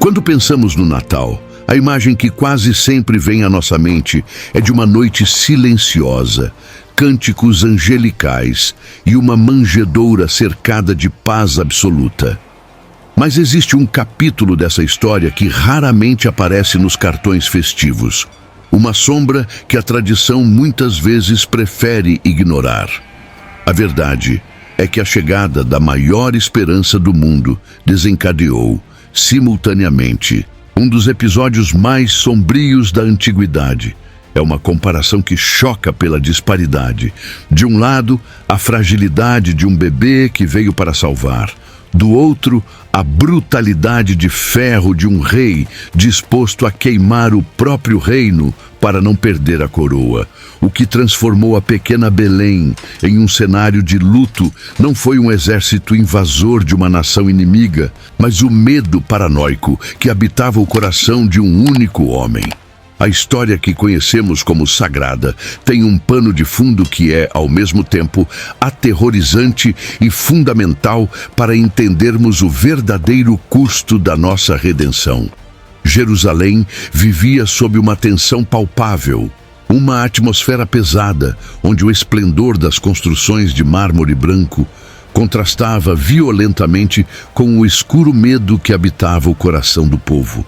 Quando pensamos no Natal, a imagem que quase sempre vem à nossa mente é de uma noite silenciosa, cânticos angelicais e uma manjedoura cercada de paz absoluta. Mas existe um capítulo dessa história que raramente aparece nos cartões festivos. Uma sombra que a tradição muitas vezes prefere ignorar. A verdade é que a chegada da maior esperança do mundo desencadeou, simultaneamente, um dos episódios mais sombrios da antiguidade. É uma comparação que choca pela disparidade. De um lado, a fragilidade de um bebê que veio para salvar. Do outro, a brutalidade de ferro de um rei disposto a queimar o próprio reino para não perder a coroa. O que transformou a pequena Belém em um cenário de luto não foi um exército invasor de uma nação inimiga, mas o medo paranoico que habitava o coração de um único homem. A história que conhecemos como sagrada tem um pano de fundo que é, ao mesmo tempo, aterrorizante e fundamental para entendermos o verdadeiro custo da nossa redenção. Jerusalém vivia sob uma tensão palpável, uma atmosfera pesada, onde o esplendor das construções de mármore branco contrastava violentamente com o escuro medo que habitava o coração do povo.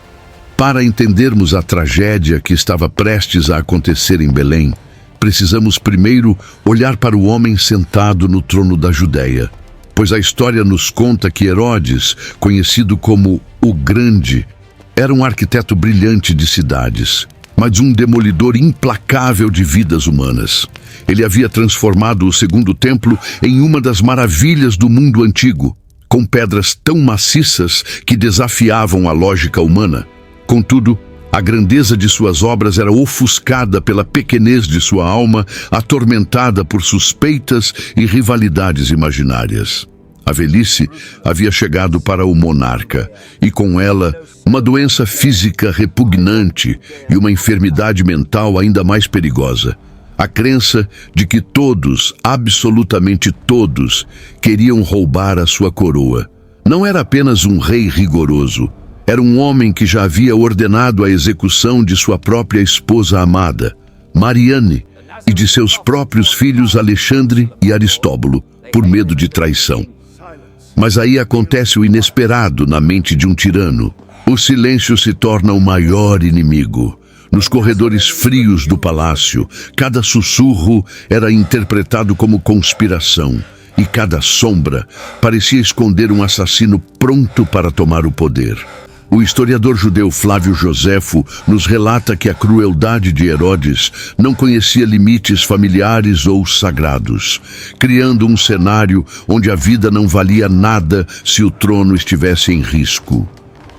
Para entendermos a tragédia que estava prestes a acontecer em Belém, precisamos primeiro olhar para o homem sentado no trono da Judéia, pois a história nos conta que Herodes, conhecido como o Grande, era um arquiteto brilhante de cidades, mas um demolidor implacável de vidas humanas. Ele havia transformado o Segundo Templo em uma das maravilhas do mundo antigo, com pedras tão maciças que desafiavam a lógica humana. Contudo, a grandeza de suas obras era ofuscada pela pequenez de sua alma, atormentada por suspeitas e rivalidades imaginárias. A velhice havia chegado para o monarca, e com ela, uma doença física repugnante e uma enfermidade mental ainda mais perigosa. A crença de que todos, absolutamente todos, queriam roubar a sua coroa. Não era apenas um rei rigoroso. Era um homem que já havia ordenado a execução de sua própria esposa amada, Mariane, e de seus próprios filhos Alexandre e Aristóbulo, por medo de traição. Mas aí acontece o inesperado na mente de um tirano. O silêncio se torna o maior inimigo. Nos corredores frios do palácio, cada sussurro era interpretado como conspiração, e cada sombra parecia esconder um assassino pronto para tomar o poder. O historiador judeu Flávio Joséfo nos relata que a crueldade de Herodes não conhecia limites familiares ou sagrados, criando um cenário onde a vida não valia nada se o trono estivesse em risco.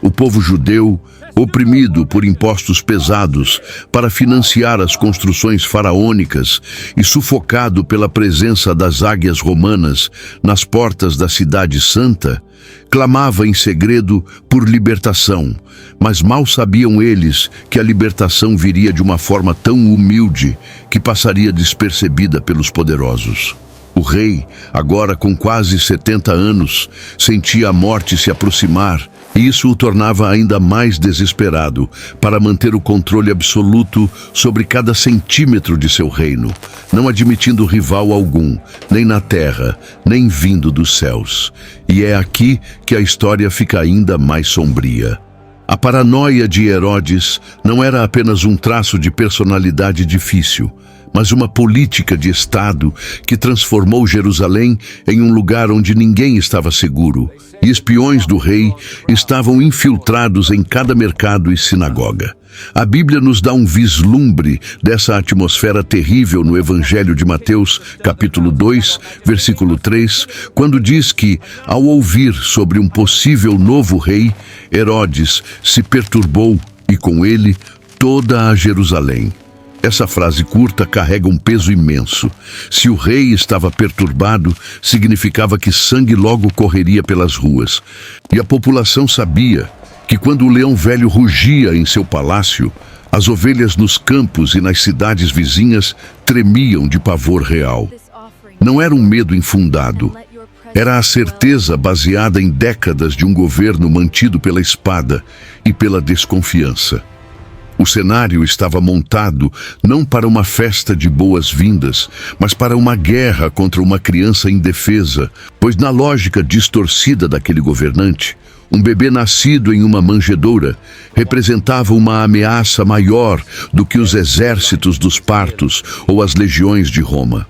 O povo judeu, oprimido por impostos pesados para financiar as construções faraônicas e sufocado pela presença das águias romanas nas portas da Cidade Santa, clamava em segredo por libertação, mas mal sabiam eles que a libertação viria de uma forma tão humilde que passaria despercebida pelos poderosos. O rei, agora com quase 70 anos, sentia a morte se aproximar, e isso o tornava ainda mais desesperado para manter o controle absoluto sobre cada centímetro de seu reino, não admitindo rival algum, nem na terra, nem vindo dos céus. E é aqui que a história fica ainda mais sombria. A paranoia de Herodes não era apenas um traço de personalidade difícil, mas uma política de Estado que transformou Jerusalém em um lugar onde ninguém estava seguro, e espiões do rei estavam infiltrados em cada mercado e sinagoga. A Bíblia nos dá um vislumbre dessa atmosfera terrível no Evangelho de Mateus, capítulo 2, versículo 3, quando diz que, ao ouvir sobre um possível novo rei, Herodes se perturbou e com ele toda a Jerusalém. Essa frase curta carrega um peso imenso. Se o rei estava perturbado, significava que sangue logo correria pelas ruas. E a população sabia que quando o leão velho rugia em seu palácio, as ovelhas nos campos e nas cidades vizinhas tremiam de pavor real. Não era um medo infundado, Era a certeza baseada em décadas de um governo mantido pela espada e pela desconfiança. O cenário estava montado não para uma festa de boas-vindas, mas para uma guerra contra uma criança indefesa, pois na lógica distorcida daquele governante, um bebê nascido em uma manjedoura representava uma ameaça maior do que os exércitos dos partos ou as legiões de Roma.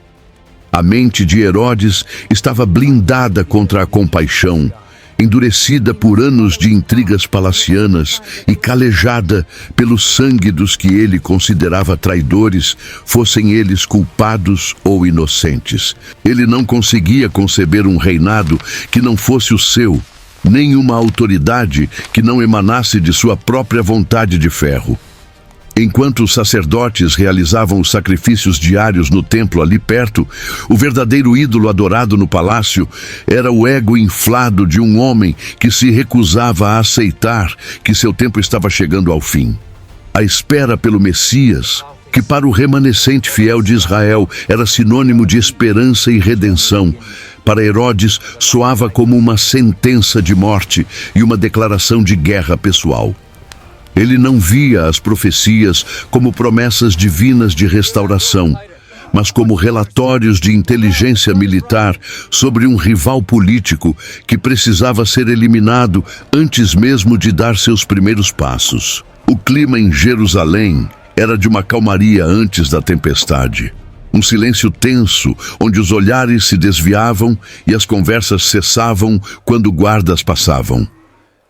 A mente de Herodes estava blindada contra a compaixão, endurecida por anos de intrigas palacianas e calejada pelo sangue dos que ele considerava traidores, fossem eles culpados ou inocentes. Ele não conseguia conceber um reinado que não fosse o seu, nem uma autoridade que não emanasse de sua própria vontade de ferro. Enquanto os sacerdotes realizavam os sacrifícios diários no templo ali perto, o verdadeiro ídolo adorado no palácio era o ego inflado de um homem que se recusava a aceitar que seu tempo estava chegando ao fim. A espera pelo Messias, que para o remanescente fiel de Israel era sinônimo de esperança e redenção, para Herodes soava como uma sentença de morte e uma declaração de guerra pessoal. Ele não via as profecias como promessas divinas de restauração, mas como relatórios de inteligência militar sobre um rival político que precisava ser eliminado antes mesmo de dar seus primeiros passos. O clima em Jerusalém era de uma calmaria antes da tempestade. Um silêncio tenso, onde os olhares se desviavam e as conversas cessavam quando guardas passavam.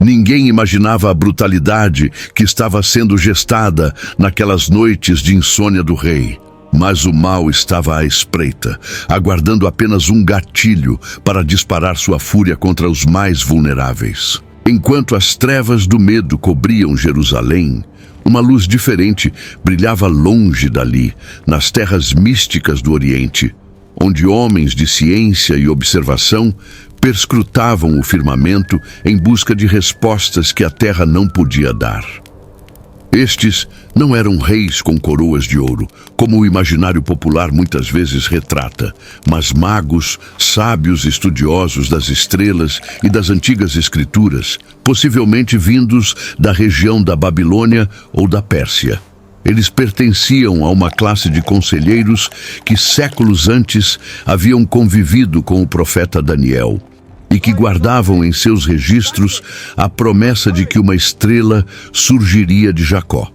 Ninguém imaginava a brutalidade que estava sendo gestada naquelas noites de insônia do rei. Mas o mal estava à espreita, aguardando apenas um gatilho para disparar sua fúria contra os mais vulneráveis. Enquanto as trevas do medo cobriam Jerusalém, uma luz diferente brilhava longe dali, nas terras místicas do Oriente, onde homens de ciência e observação perscrutavam o firmamento em busca de respostas que a terra não podia dar. Estes não eram reis com coroas de ouro, como o imaginário popular muitas vezes retrata, mas magos, sábios estudiosos das estrelas e das antigas escrituras, possivelmente vindos da região da Babilônia ou da Pérsia. Eles pertenciam a uma classe de conselheiros que séculos antes haviam convivido com o profeta Daniel e que guardavam em seus registros a promessa de que uma estrela surgiria de Jacó.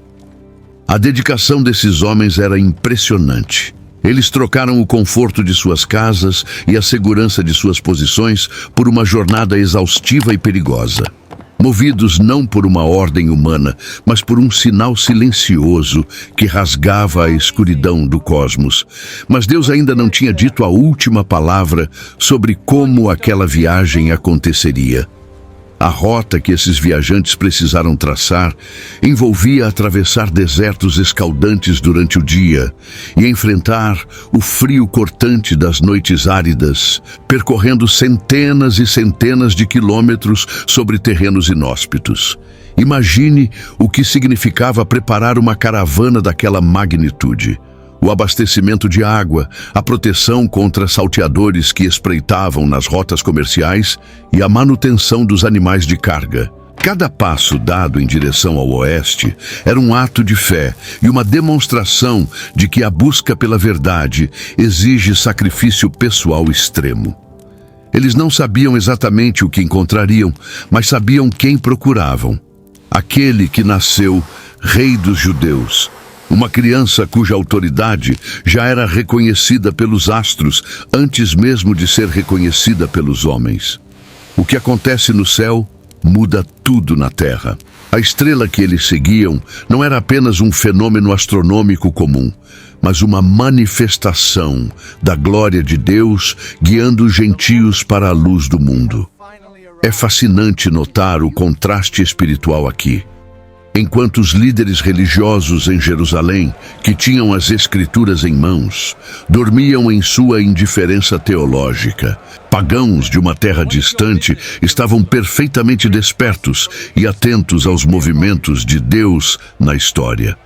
A dedicação desses homens era impressionante. Eles trocaram o conforto de suas casas e a segurança de suas posições por uma jornada exaustiva e perigosa. Movidos não por uma ordem humana, mas por um sinal silencioso que rasgava a escuridão do cosmos. Mas Deus ainda não tinha dito a última palavra sobre como aquela viagem aconteceria. A rota que esses viajantes precisaram traçar envolvia atravessar desertos escaldantes durante o dia e enfrentar o frio cortante das noites áridas, percorrendo centenas e centenas de quilômetros sobre terrenos inóspitos. Imagine o que significava preparar uma caravana daquela magnitude. O abastecimento de água, a proteção contra salteadores que espreitavam nas rotas comerciais e a manutenção dos animais de carga. Cada passo dado em direção ao oeste era um ato de fé e uma demonstração de que a busca pela verdade exige sacrifício pessoal extremo. Eles não sabiam exatamente o que encontrariam, mas sabiam quem procuravam. Aquele que nasceu Rei dos Judeus. Uma criança cuja autoridade já era reconhecida pelos astros antes mesmo de ser reconhecida pelos homens. O que acontece no céu muda tudo na terra. A estrela que eles seguiam não era apenas um fenômeno astronômico comum, mas uma manifestação da glória de Deus guiando os gentios para a luz do mundo. É fascinante notar o contraste espiritual aqui. Enquanto os líderes religiosos em Jerusalém, que tinham as escrituras em mãos, dormiam em sua indiferença teológica, pagãos de uma terra distante estavam perfeitamente despertos e atentos aos movimentos de Deus na história.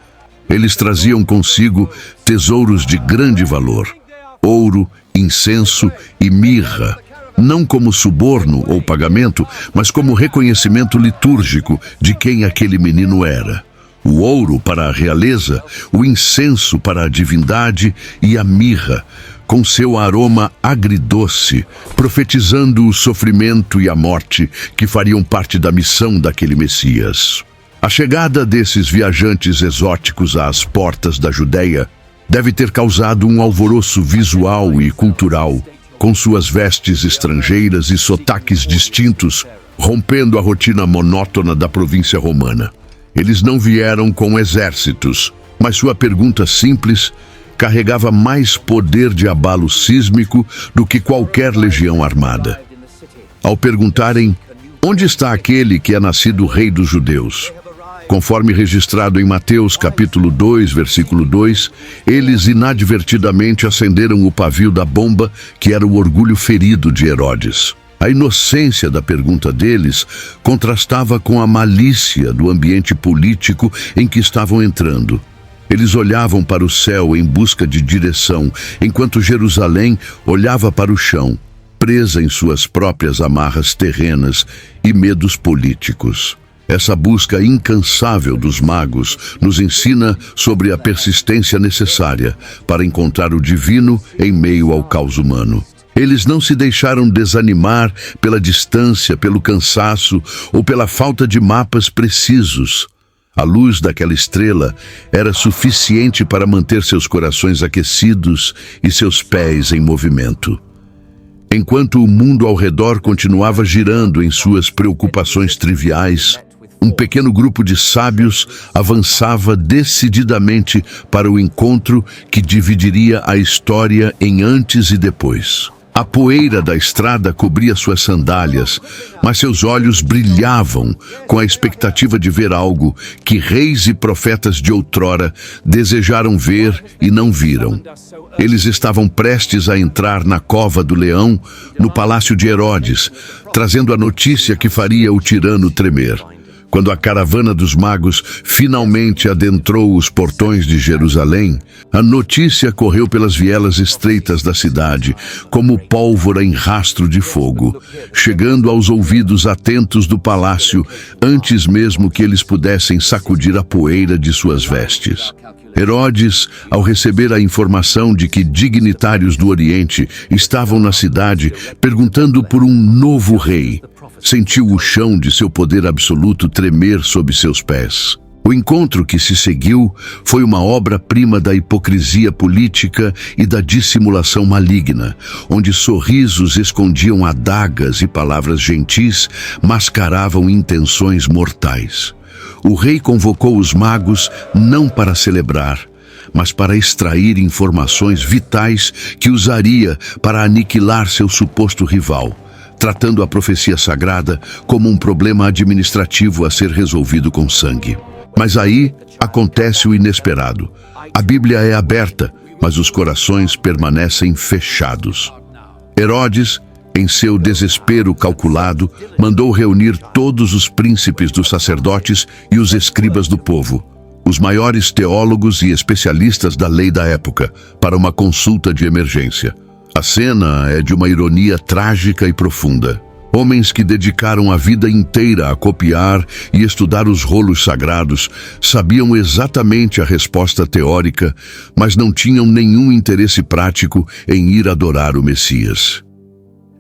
Eles traziam consigo tesouros de grande valor: ouro, incenso e mirra. não como suborno ou pagamento, mas como reconhecimento litúrgico de quem aquele menino era. O ouro para a realeza, o incenso para a divindade e a mirra, com seu aroma agridoce, profetizando o sofrimento e a morte que fariam parte da missão daquele Messias. A chegada desses viajantes exóticos às portas da Judéia deve ter causado um alvoroço visual e cultural, com suas vestes estrangeiras e sotaques distintos, rompendo a rotina monótona da província romana. Eles não vieram com exércitos, mas sua pergunta simples carregava mais poder de abalo sísmico do que qualquer legião armada. Ao perguntarem, onde está aquele que é nascido rei dos judeus? Conforme registrado em Mateus capítulo 2, versículo 2, eles inadvertidamente acenderam o pavio da bomba que era o orgulho ferido de Herodes. A inocência da pergunta deles contrastava com a malícia do ambiente político em que estavam entrando. Eles olhavam para o céu em busca de direção, enquanto Jerusalém olhava para o chão, presa em suas próprias amarras terrenas e medos políticos. Essa busca incansável dos magos nos ensina sobre a persistência necessária para encontrar o divino em meio ao caos humano. Eles não se deixaram desanimar pela distância, pelo cansaço ou pela falta de mapas precisos. A luz daquela estrela era suficiente para manter seus corações aquecidos e seus pés em movimento. Enquanto o mundo ao redor continuava girando em suas preocupações triviais, um pequeno grupo de sábios avançava decididamente para o encontro que dividiria a história em antes e depois. A poeira da estrada cobria suas sandálias, mas seus olhos brilhavam com a expectativa de ver algo que reis e profetas de outrora desejaram ver e não viram. Eles estavam prestes a entrar na cova do leão, no palácio de Herodes, trazendo a notícia que faria o tirano tremer. Quando a caravana dos magos finalmente adentrou os portões de Jerusalém, a notícia correu pelas vielas estreitas da cidade, como pólvora em rastro de fogo, chegando aos ouvidos atentos do palácio antes mesmo que eles pudessem sacudir a poeira de suas vestes. Herodes, ao receber a informação de que dignitários do Oriente estavam na cidade perguntando por um novo rei, sentiu o chão de seu poder absoluto tremer sob seus pés. O encontro que se seguiu foi uma obra-prima da hipocrisia política e da dissimulação maligna, onde sorrisos escondiam adagas e palavras gentis mascaravam intenções mortais. O rei convocou os magos não para celebrar, mas para extrair informações vitais que usaria para aniquilar seu suposto rival, tratando a profecia sagrada como um problema administrativo a ser resolvido com sangue. Mas aí acontece o inesperado. A Bíblia é aberta, mas os corações permanecem fechados. Herodes, em seu desespero calculado, mandou reunir todos os príncipes dos sacerdotes e os escribas do povo, os maiores teólogos e especialistas da lei da época, para uma consulta de emergência. A cena é de uma ironia trágica e profunda. Homens que dedicaram a vida inteira a copiar e estudar os rolos sagrados sabiam exatamente a resposta teórica, mas não tinham nenhum interesse prático em ir adorar o Messias.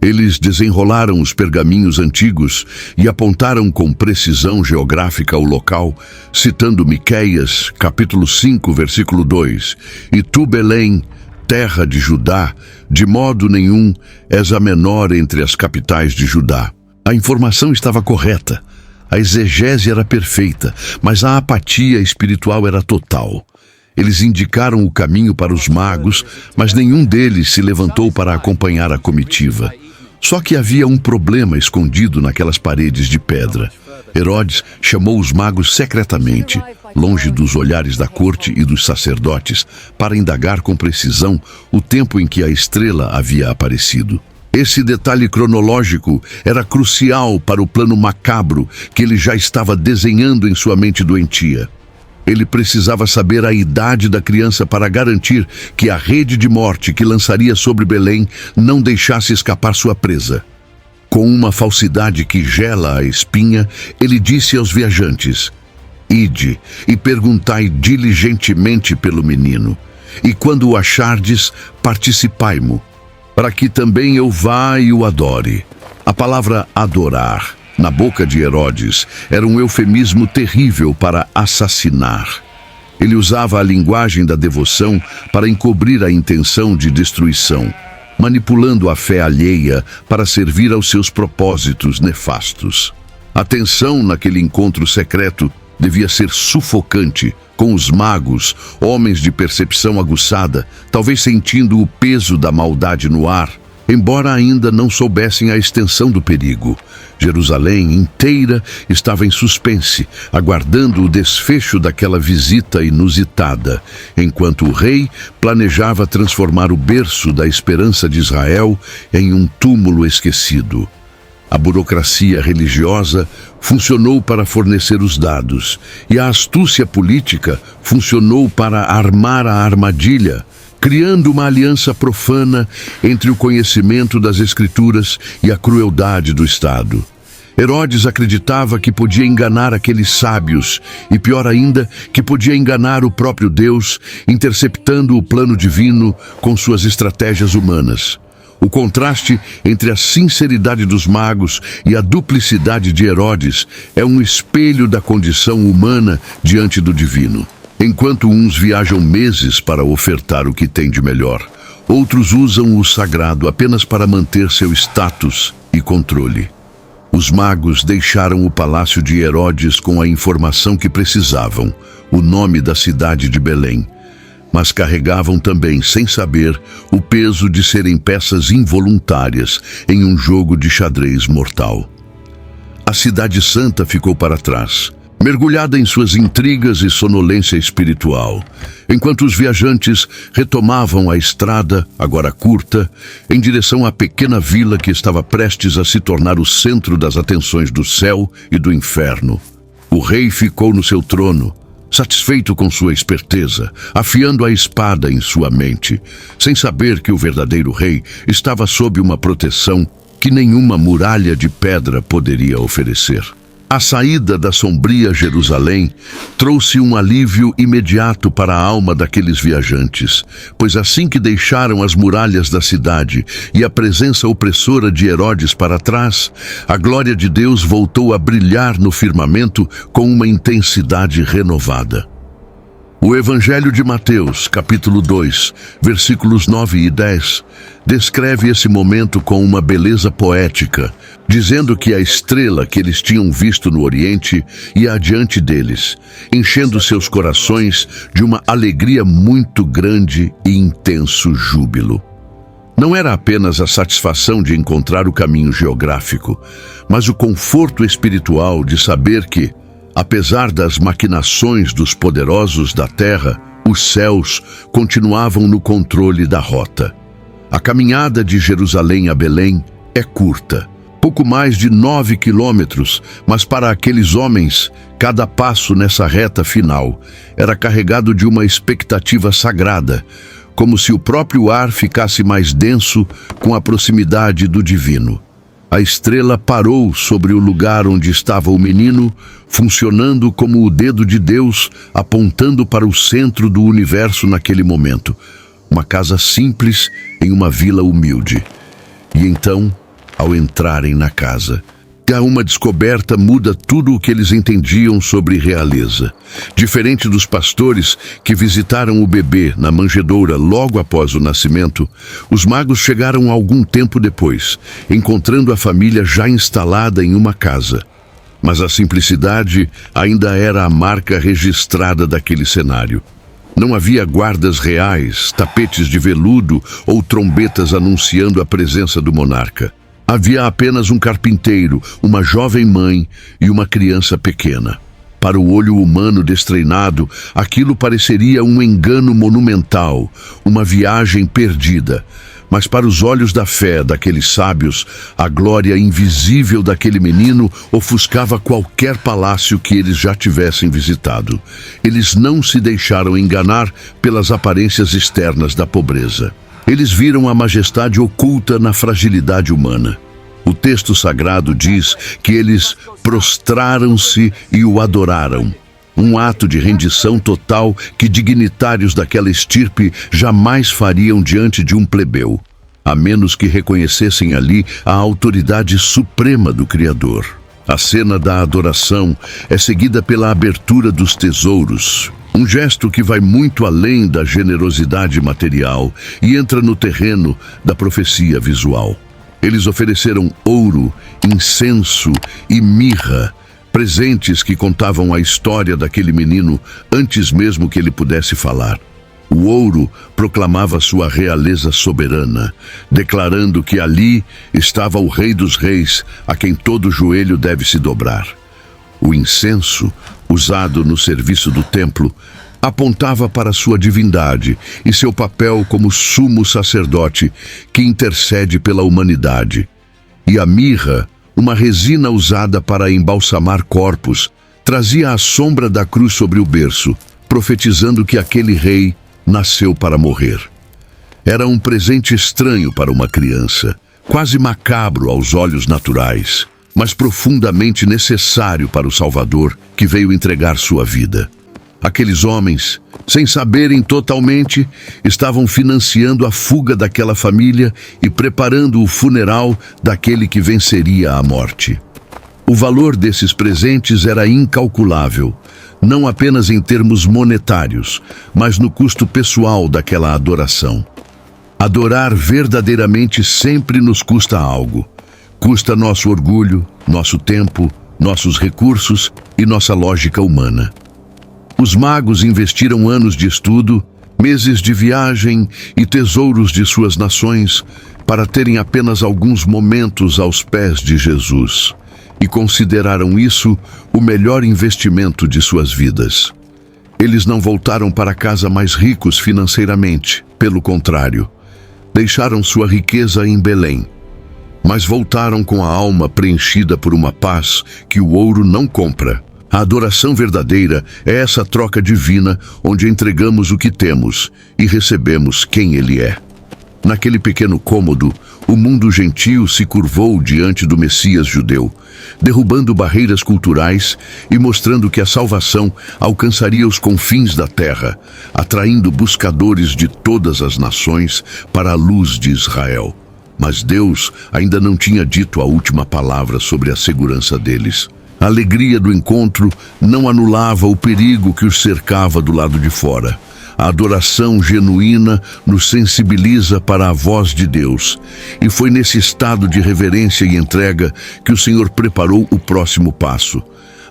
Eles desenrolaram os pergaminhos antigos e apontaram com precisão geográfica o local, citando Miqueias, capítulo 5, versículo 2, "E tu, Belém, terra de Judá, de modo nenhum és a menor entre as capitais de Judá." A informação estava correta, a exegese era perfeita, mas a apatia espiritual era total. Eles indicaram o caminho para os magos, mas nenhum deles se levantou para acompanhar a comitiva. Só que havia um problema escondido naquelas paredes de pedra. Herodes chamou os magos secretamente, longe dos olhares da corte e dos sacerdotes, para indagar com precisão o tempo em que a estrela havia aparecido. Esse detalhe cronológico era crucial para o plano macabro que ele já estava desenhando em sua mente doentia. Ele precisava saber a idade da criança para garantir que a rede de morte que lançaria sobre Belém não deixasse escapar sua presa. Com uma falsidade que gela a espinha, ele disse aos viajantes: Ide e perguntai diligentemente pelo menino, e quando o achardes, participai-mo, para que também eu vá e o adore. A palavra adorar, na boca de Herodes, era um eufemismo terrível para assassinar. Ele usava a linguagem da devoção para encobrir a intenção de destruição, manipulando a fé alheia para servir aos seus propósitos nefastos. A tensão naquele encontro secreto devia ser sufocante, com os magos, homens de percepção aguçada, talvez sentindo o peso da maldade no ar, embora ainda não soubessem a extensão do perigo. Jerusalém inteira estava em suspense, aguardando o desfecho daquela visita inusitada, enquanto o rei planejava transformar o berço da esperança de Israel em um túmulo esquecido. A burocracia religiosa funcionou para fornecer os dados, e a astúcia política funcionou para armar a armadilha, criando uma aliança profana entre o conhecimento das Escrituras e a crueldade do Estado. Herodes acreditava que podia enganar aqueles sábios e, pior ainda, que podia enganar o próprio Deus, interceptando o plano divino com suas estratégias humanas. O contraste entre a sinceridade dos magos e a duplicidade de Herodes é um espelho da condição humana diante do divino. Enquanto uns viajam meses para ofertar o que tem de melhor, outros usam o sagrado apenas para manter seu status e controle. Os magos deixaram o palácio de Herodes com a informação que precisavam, o nome da cidade de Belém, mas carregavam também, sem saber, o peso de serem peças involuntárias em um jogo de xadrez mortal. A Cidade Santa ficou para trás, mergulhada em suas intrigas e sonolência espiritual, enquanto os viajantes retomavam a estrada, agora curta, em direção à pequena vila que estava prestes a se tornar o centro das atenções do céu e do inferno. O rei ficou no seu trono, satisfeito com sua esperteza, afiando a espada em sua mente, sem saber que o verdadeiro rei estava sob uma proteção que nenhuma muralha de pedra poderia oferecer. A saída da sombria Jerusalém trouxe um alívio imediato para a alma daqueles viajantes, pois assim que deixaram as muralhas da cidade e a presença opressora de Herodes para trás, a glória de Deus voltou a brilhar no firmamento com uma intensidade renovada. O Evangelho de Mateus, capítulo 2, versículos 9 e 10, descreve esse momento com uma beleza poética, dizendo que a estrela que eles tinham visto no Oriente ia adiante deles, enchendo seus corações de uma alegria muito grande e intenso júbilo. Não era apenas a satisfação de encontrar o caminho geográfico, mas o conforto espiritual de saber que, apesar das maquinações dos poderosos da terra, os céus continuavam no controle da rota. A caminhada de Jerusalém a Belém é curta, pouco mais de 9 quilômetros, mas para aqueles homens, cada passo nessa reta final era carregado de uma expectativa sagrada, como se o próprio ar ficasse mais denso com a proximidade do divino. A estrela parou sobre o lugar onde estava o menino, funcionando como o dedo de Deus apontando para o centro do universo naquele momento. Uma casa simples em uma vila humilde. E então, ao entrarem na casa, uma descoberta muda tudo o que eles entendiam sobre realeza. Diferente dos pastores que visitaram o bebê na manjedoura logo após o nascimento, os magos chegaram algum tempo depois, encontrando a família já instalada em uma casa. Mas a simplicidade ainda era a marca registrada daquele cenário. Não havia guardas reais, tapetes de veludo ou trombetas anunciando a presença do monarca. Havia apenas um carpinteiro, uma jovem mãe e uma criança pequena. Para o olho humano destreinado, aquilo pareceria um engano monumental, uma viagem perdida. Mas para os olhos da fé daqueles sábios, a glória invisível daquele menino ofuscava qualquer palácio que eles já tivessem visitado. Eles não se deixaram enganar pelas aparências externas da pobreza. Eles viram a majestade oculta na fragilidade humana. O texto sagrado diz que eles prostraram-se e o adoraram. Um ato de rendição total que dignitários daquela estirpe jamais fariam diante de um plebeu, a menos que reconhecessem ali a autoridade suprema do Criador. A cena da adoração é seguida pela abertura dos tesouros, um gesto que vai muito além da generosidade material e entra no terreno da profecia visual. Eles ofereceram ouro, incenso e mirra, presentes que contavam a história daquele menino antes mesmo que ele pudesse falar. O ouro proclamava sua realeza soberana, declarando que ali estava o Rei dos Reis, a quem todo joelho deve se dobrar. O incenso, usado no serviço do templo, apontava para sua divindade e seu papel como sumo sacerdote que intercede pela humanidade. E a mirra, uma resina usada para embalsamar corpos, trazia a sombra da cruz sobre o berço, profetizando que aquele rei nasceu para morrer. Era um presente estranho para uma criança, quase macabro aos olhos naturais, mas profundamente necessário para o Salvador que veio entregar sua vida. Aqueles homens, sem saberem totalmente, estavam financiando a fuga daquela família e preparando o funeral daquele que venceria a morte. O valor desses presentes era incalculável, não apenas em termos monetários, mas no custo pessoal daquela adoração. Adorar verdadeiramente sempre nos custa algo. Custa nosso orgulho, nosso tempo, nossos recursos e nossa lógica humana. Os magos investiram anos de estudo, meses de viagem e tesouros de suas nações para terem apenas alguns momentos aos pés de Jesus, e consideraram isso o melhor investimento de suas vidas. Eles não voltaram para casa mais ricos financeiramente, pelo contrário, deixaram sua riqueza em Belém, mas voltaram com a alma preenchida por uma paz que o ouro não compra. A adoração verdadeira é essa troca divina onde entregamos o que temos e recebemos quem Ele é. Naquele pequeno cômodo, o mundo gentil se curvou diante do Messias judeu, derrubando barreiras culturais e mostrando que a salvação alcançaria os confins da terra, atraindo buscadores de todas as nações para a luz de Israel. Mas Deus ainda não tinha dito a última palavra sobre a segurança deles. A alegria do encontro não anulava o perigo que os cercava do lado de fora. A adoração genuína nos sensibiliza para a voz de Deus. E foi nesse estado de reverência e entrega que o Senhor preparou o próximo passo.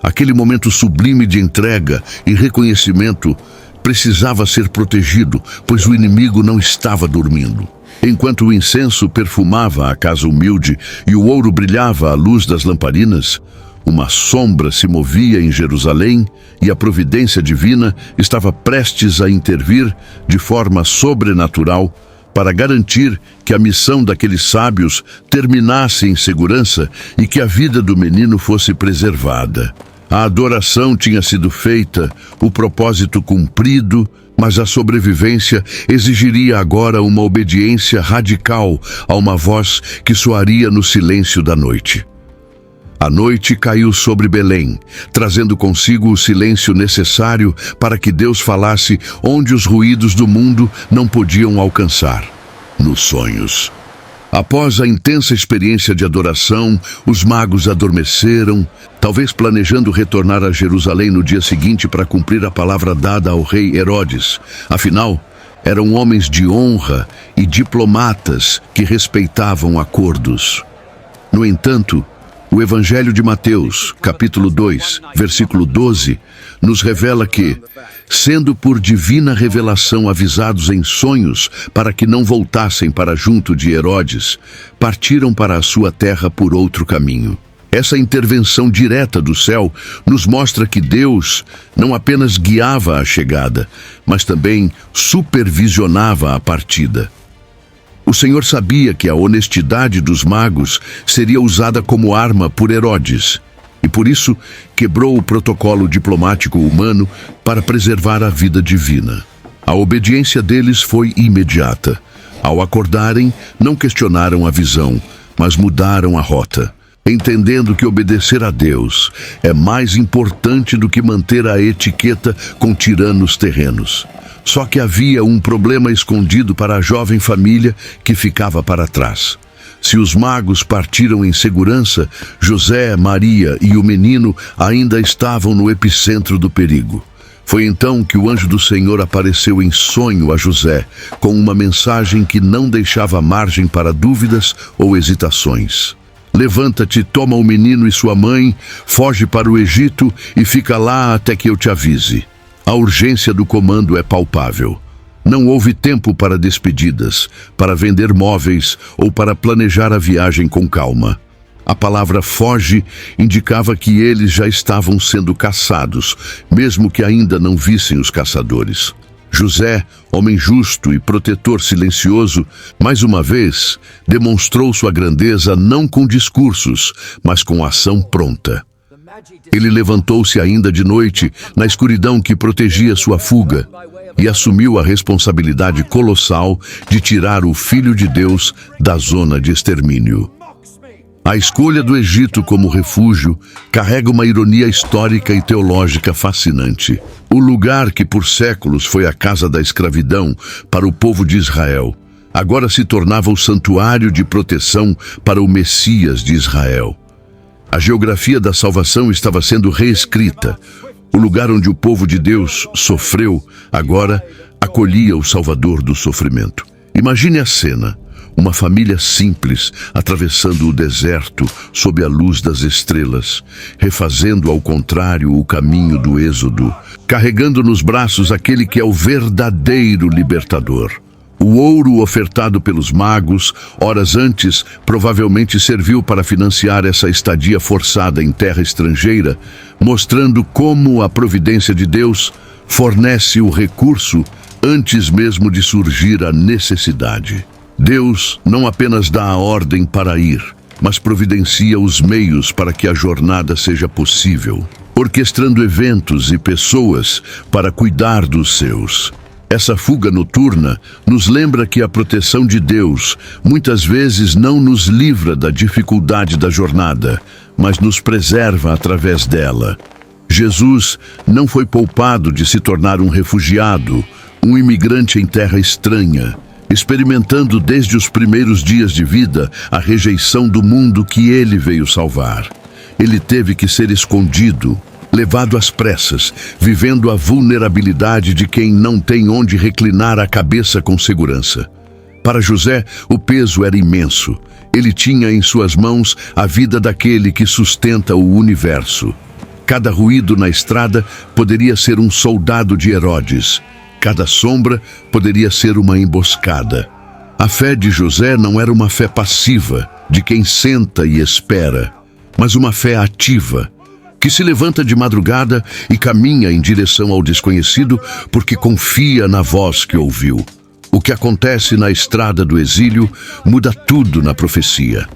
Aquele momento sublime de entrega e reconhecimento precisava ser protegido, pois o inimigo não estava dormindo. Enquanto o incenso perfumava a casa humilde e o ouro brilhava à luz das lamparinas, uma sombra se movia em Jerusalém e a providência divina estava prestes a intervir de forma sobrenatural para garantir que a missão daqueles sábios terminasse em segurança e que a vida do menino fosse preservada. A adoração tinha sido feita, o propósito cumprido, mas a sobrevivência exigiria agora uma obediência radical a uma voz que soaria no silêncio da noite. A noite caiu sobre Belém, trazendo consigo o silêncio necessário para que Deus falasse onde os ruídos do mundo não podiam alcançar, nos sonhos. Após a intensa experiência de adoração, os magos adormeceram, talvez planejando retornar a Jerusalém no dia seguinte para cumprir a palavra dada ao rei Herodes. Afinal, eram homens de honra e diplomatas que respeitavam acordos. No entanto, o Evangelho de Mateus, capítulo 2, versículo 12, nos revela que, sendo por divina revelação avisados em sonhos para que não voltassem para junto de Herodes, partiram para a sua terra por outro caminho. Essa intervenção direta do céu nos mostra que Deus não apenas guiava a chegada, mas também supervisionava a partida. O Senhor sabia que a honestidade dos magos seria usada como arma por Herodes, e por isso quebrou o protocolo diplomático humano para preservar a vida divina. A obediência deles foi imediata. Ao acordarem, não questionaram a visão, mas mudaram a rota, entendendo que obedecer a Deus é mais importante do que manter a etiqueta com tiranos terrenos. Só que havia um problema escondido para a jovem família que ficava para trás. Se os magos partiram em segurança, José, Maria e o menino ainda estavam no epicentro do perigo. Foi então que o anjo do Senhor apareceu em sonho a José, com uma mensagem que não deixava margem para dúvidas ou hesitações. Levanta-te, toma o menino e sua mãe, foge para o Egito e fica lá até que eu te avise. A urgência do comando é palpável. Não houve tempo para despedidas, para vender móveis ou para planejar a viagem com calma. A palavra foge indicava que eles já estavam sendo caçados, mesmo que ainda não vissem os caçadores. José, homem justo e protetor silencioso, mais uma vez demonstrou sua grandeza não com discursos, mas com ação pronta. Ele levantou-se ainda de noite, na escuridão que protegia sua fuga, e assumiu a responsabilidade colossal de tirar o Filho de Deus da zona de extermínio. A escolha do Egito como refúgio carrega uma ironia histórica e teológica fascinante. O lugar que por séculos foi a casa da escravidão para o povo de Israel, agora se tornava o santuário de proteção para o Messias de Israel. A geografia da salvação estava sendo reescrita. O lugar onde o povo de Deus sofreu, agora acolhia o Salvador do sofrimento. Imagine a cena. Uma família simples, atravessando o deserto sob a luz das estrelas, refazendo ao contrário o caminho do Êxodo, carregando nos braços aquele que é o verdadeiro libertador. O ouro ofertado pelos magos, horas antes, provavelmente serviu para financiar essa estadia forçada em terra estrangeira, mostrando como a providência de Deus fornece o recurso antes mesmo de surgir a necessidade. Deus não apenas dá a ordem para ir, mas providencia os meios para que a jornada seja possível, orquestrando eventos e pessoas para cuidar dos seus. Essa fuga noturna nos lembra que a proteção de Deus muitas vezes não nos livra da dificuldade da jornada, mas nos preserva através dela. Jesus não foi poupado de se tornar um refugiado, um imigrante em terra estranha, experimentando desde os primeiros dias de vida a rejeição do mundo que ele veio salvar. Ele teve que ser escondido, levado às pressas, vivendo a vulnerabilidade de quem não tem onde reclinar a cabeça com segurança. Para José, o peso era imenso. Ele tinha em suas mãos a vida daquele que sustenta o universo. Cada ruído na estrada poderia ser um soldado de Herodes. Cada sombra poderia ser uma emboscada. A fé de José não era uma fé passiva, de quem senta e espera, mas uma fé ativa, que se levanta de madrugada e caminha em direção ao desconhecido porque confia na voz que ouviu. O que acontece na estrada do exílio muda tudo na profecia.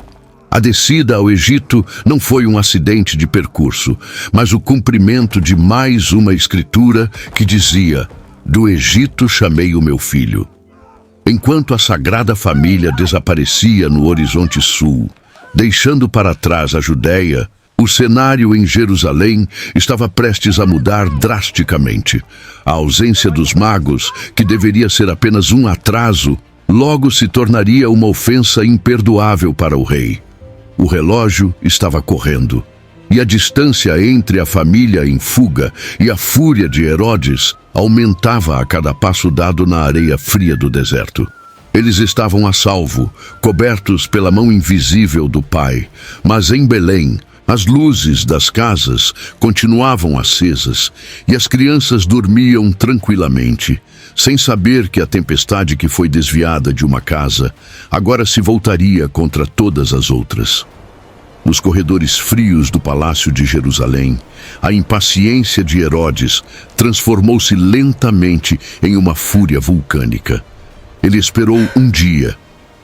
A descida ao Egito não foi um acidente de percurso, mas o cumprimento de mais uma escritura que dizia: "Do Egito chamei o meu filho." Enquanto a Sagrada Família desaparecia no horizonte sul, deixando para trás a Judéia, o cenário em Jerusalém estava prestes a mudar drasticamente. A ausência dos magos, que deveria ser apenas um atraso, logo se tornaria uma ofensa imperdoável para o rei. O relógio estava correndo, e a distância entre a família em fuga e a fúria de Herodes aumentava a cada passo dado na areia fria do deserto. Eles estavam a salvo, cobertos pela mão invisível do Pai, mas em Belém, as luzes das casas continuavam acesas e as crianças dormiam tranquilamente, sem saber que a tempestade que foi desviada de uma casa agora se voltaria contra todas as outras. Nos corredores frios do palácio de Jerusalém, a impaciência de Herodes transformou-se lentamente em uma fúria vulcânica. Ele esperou um dia,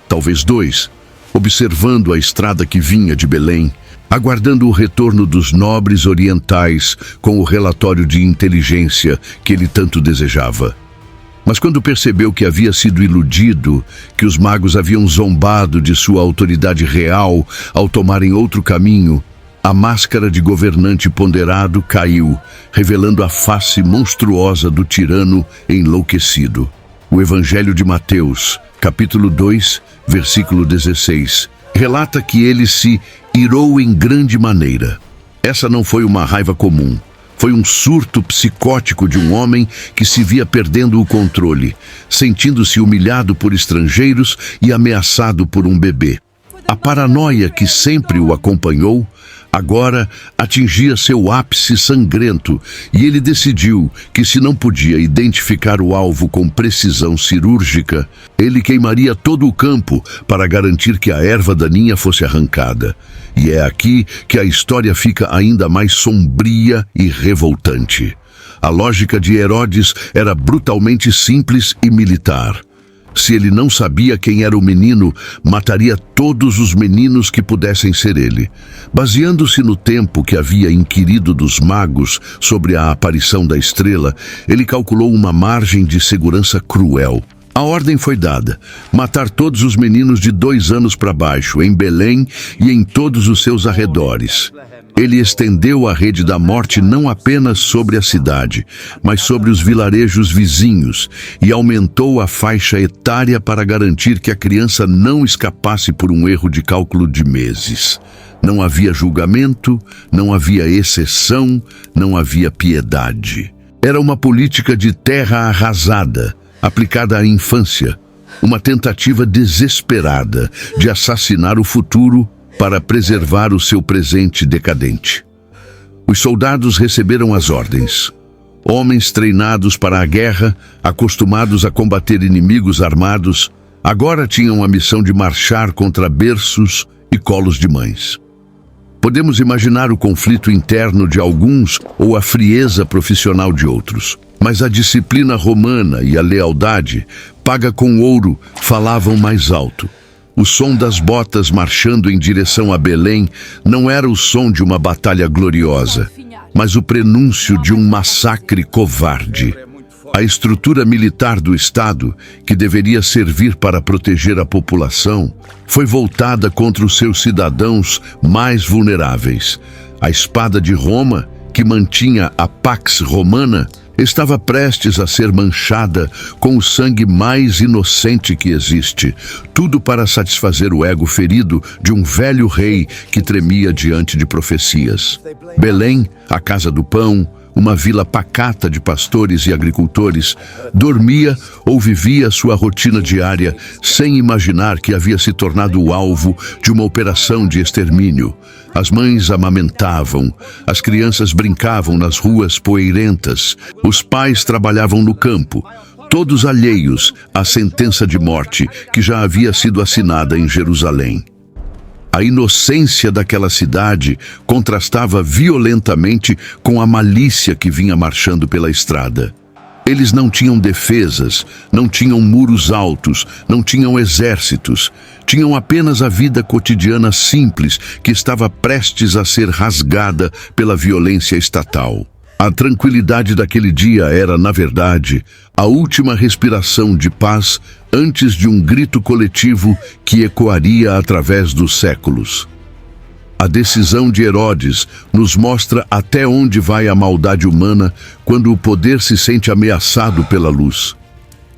talvez 2, observando a estrada que vinha de Belém, aguardando o retorno dos nobres orientais com o relatório de inteligência que ele tanto desejava. Mas quando percebeu que havia sido iludido, que os magos haviam zombado de sua autoridade real ao tomarem outro caminho, a máscara de governante ponderado caiu, revelando a face monstruosa do tirano enlouquecido. O Evangelho de Mateus, capítulo 2, versículo 16, relata que ele se irou em grande maneira. Essa não foi uma raiva comum. Foi um surto psicótico de um homem que se via perdendo o controle, sentindo-se humilhado por estrangeiros e ameaçado por um bebê. A paranoia que sempre o acompanhou agora atingia seu ápice sangrento e ele decidiu que, se não podia identificar o alvo com precisão cirúrgica, ele queimaria todo o campo para garantir que a erva daninha fosse arrancada. E é aqui que a história fica ainda mais sombria e revoltante. A lógica de Herodes era brutalmente simples e militar. Se ele não sabia quem era o menino, mataria todos os meninos que pudessem ser ele. Baseando-se no tempo que havia inquirido dos magos sobre a aparição da estrela, ele calculou uma margem de segurança cruel. A ordem foi dada: matar todos os meninos de 2 anos para baixo, em Belém e em todos os seus arredores. Ele estendeu a rede da morte não apenas sobre a cidade, mas sobre os vilarejos vizinhos e aumentou a faixa etária para garantir que a criança não escapasse por um erro de cálculo de meses. Não havia julgamento, não havia exceção, não havia piedade. Era uma política de terra arrasada, aplicada à infância, uma tentativa desesperada de assassinar o futuro para preservar o seu presente decadente. Os soldados receberam as ordens. Homens treinados para a guerra, acostumados a combater inimigos armados, agora tinham a missão de marchar contra berços e colos de mães. Podemos imaginar o conflito interno de alguns ou a frieza profissional de outros. Mas a disciplina romana e a lealdade, paga com ouro, falavam mais alto. O som das botas marchando em direção a Belém não era o som de uma batalha gloriosa, mas o prenúncio de um massacre covarde. A estrutura militar do Estado, que deveria servir para proteger a população, foi voltada contra os seus cidadãos mais vulneráveis. A espada de Roma, que mantinha a Pax Romana, estava prestes a ser manchada com o sangue mais inocente que existe, tudo para satisfazer o ego ferido de um velho rei que tremia diante de profecias. Belém, a casa do pão, uma vila pacata de pastores e agricultores, dormia ou vivia sua rotina diária sem imaginar que havia se tornado o alvo de uma operação de extermínio. As mães amamentavam, as crianças brincavam nas ruas poeirentas, os pais trabalhavam no campo, todos alheios à sentença de morte que já havia sido assinada em Jerusalém. A inocência daquela cidade contrastava violentamente com a malícia que vinha marchando pela estrada. Eles não tinham defesas, não tinham muros altos, não tinham exércitos. Tinham apenas a vida cotidiana simples que estava prestes a ser rasgada pela violência estatal. A tranquilidade daquele dia era, na verdade, a última respiração de paz antes de um grito coletivo que ecoaria através dos séculos. A decisão de Herodes nos mostra até onde vai a maldade humana quando o poder se sente ameaçado pela luz.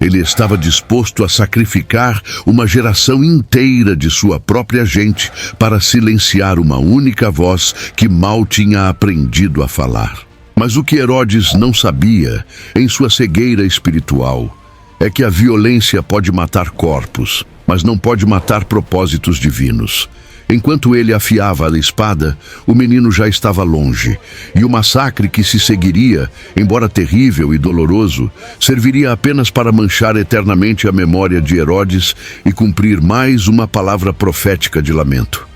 Ele estava disposto a sacrificar uma geração inteira de sua própria gente para silenciar uma única voz que mal tinha aprendido a falar. Mas o que Herodes não sabia, em sua cegueira espiritual, é que a violência pode matar corpos, mas não pode matar propósitos divinos. Enquanto ele afiava a espada, o menino já estava longe, e o massacre que se seguiria, embora terrível e doloroso, serviria apenas para manchar eternamente a memória de Herodes e cumprir mais uma palavra profética de lamento.